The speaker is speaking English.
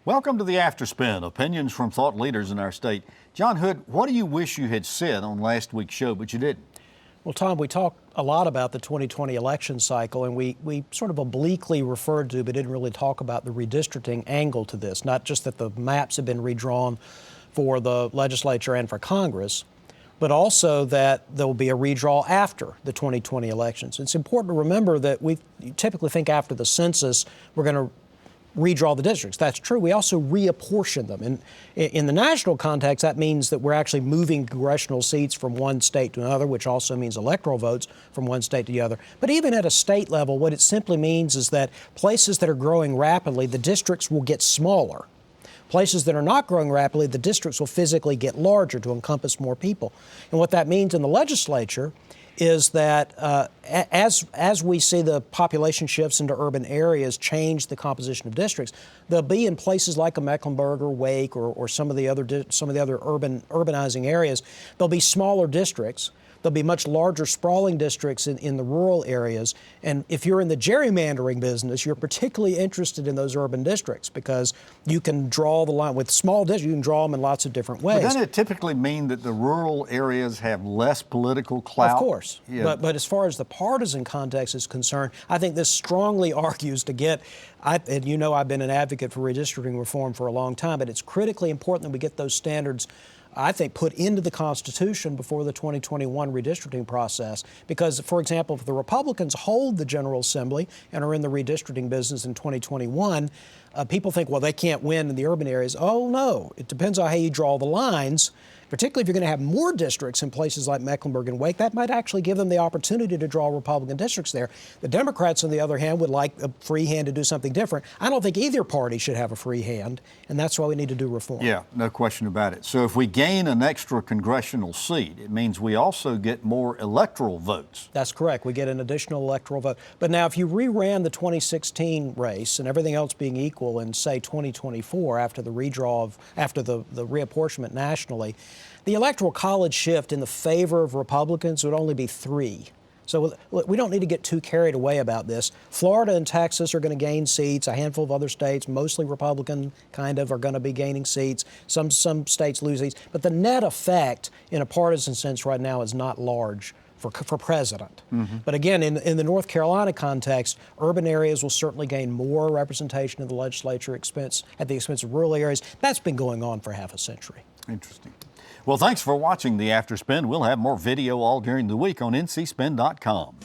Welcome to the Afterspin, opinions from thought leaders in our state. John Hood, what do you wish you had said on last week's show, but you didn't? Well, Tom, we talked a lot about the 2020 election cycle, and we sort of obliquely referred to, but didn't really talk about the redistricting angle to this. Not just that the maps have been redrawn for the legislature and for Congress, but also that there will be a redraw after the 2020 elections. It's important to remember that we typically think after the census we're going to redraw the districts. That's true. We also reapportion them. And in the national context, that means that we're actually moving congressional seats from one state to another, which also means electoral votes from one state to the other. But even at a state level, what it simply means is that places that are growing rapidly, the districts will get smaller. Places that are not growing rapidly, the districts will physically get larger to encompass more people. And what that means in the legislature is that as we see the population shifts into urban areas change the composition of districts, they'll be in places like a Mecklenburg or Wake or some of the other urbanizing areas. There'll be smaller districts. There'll be much larger sprawling districts in the rural areas. And if you're in the gerrymandering business, you're particularly interested in those urban districts because you can draw the line with small districts. You can draw them in lots of different ways. But doesn't it typically mean that the rural areas have less political clout? Of course. Yeah. But as far as the partisan context is concerned, I think this strongly argues to get, and you know I've been an advocate for redistricting reform for a long time, but it's critically important that we get those standards, I think, put into the Constitution before the 2021 redistricting process. Because, for example, if the Republicans hold the General Assembly and are in the redistricting business in 2021, people think, well, they can't win in the urban areas. Oh, no. It depends on how you draw the lines. Particularly if you're going to have more districts in places like Mecklenburg and Wake, that might actually give them the opportunity to draw Republican districts there. The Democrats, on the other hand, would like a free hand to do something different. I don't think either party should have a free hand, and that's why we need to do reform. Yeah, no question about it. So if we gain an extra congressional seat, it means we also get more electoral votes. That's correct. We get an additional electoral vote. But now if you reran the 2016 race and everything else being equal in, say, 2024 after the redraw after the reapportionment nationally, the Electoral College shift in the favor of Republicans would only be 3. So we don't need to get too carried away about this. Florida and Texas are going to gain seats. A handful of other states, mostly Republican, kind of, are going to be gaining seats. Some states lose seats. But the net effect, in a partisan sense right now, is not large for president. Mm-hmm. But again, in the North Carolina context, urban areas will certainly gain more representation in the legislature at the expense of rural areas. That's been going on for half a century. Interesting. Well, thanks for watching the Afterspin. We'll have more video all during the week on ncspin.com.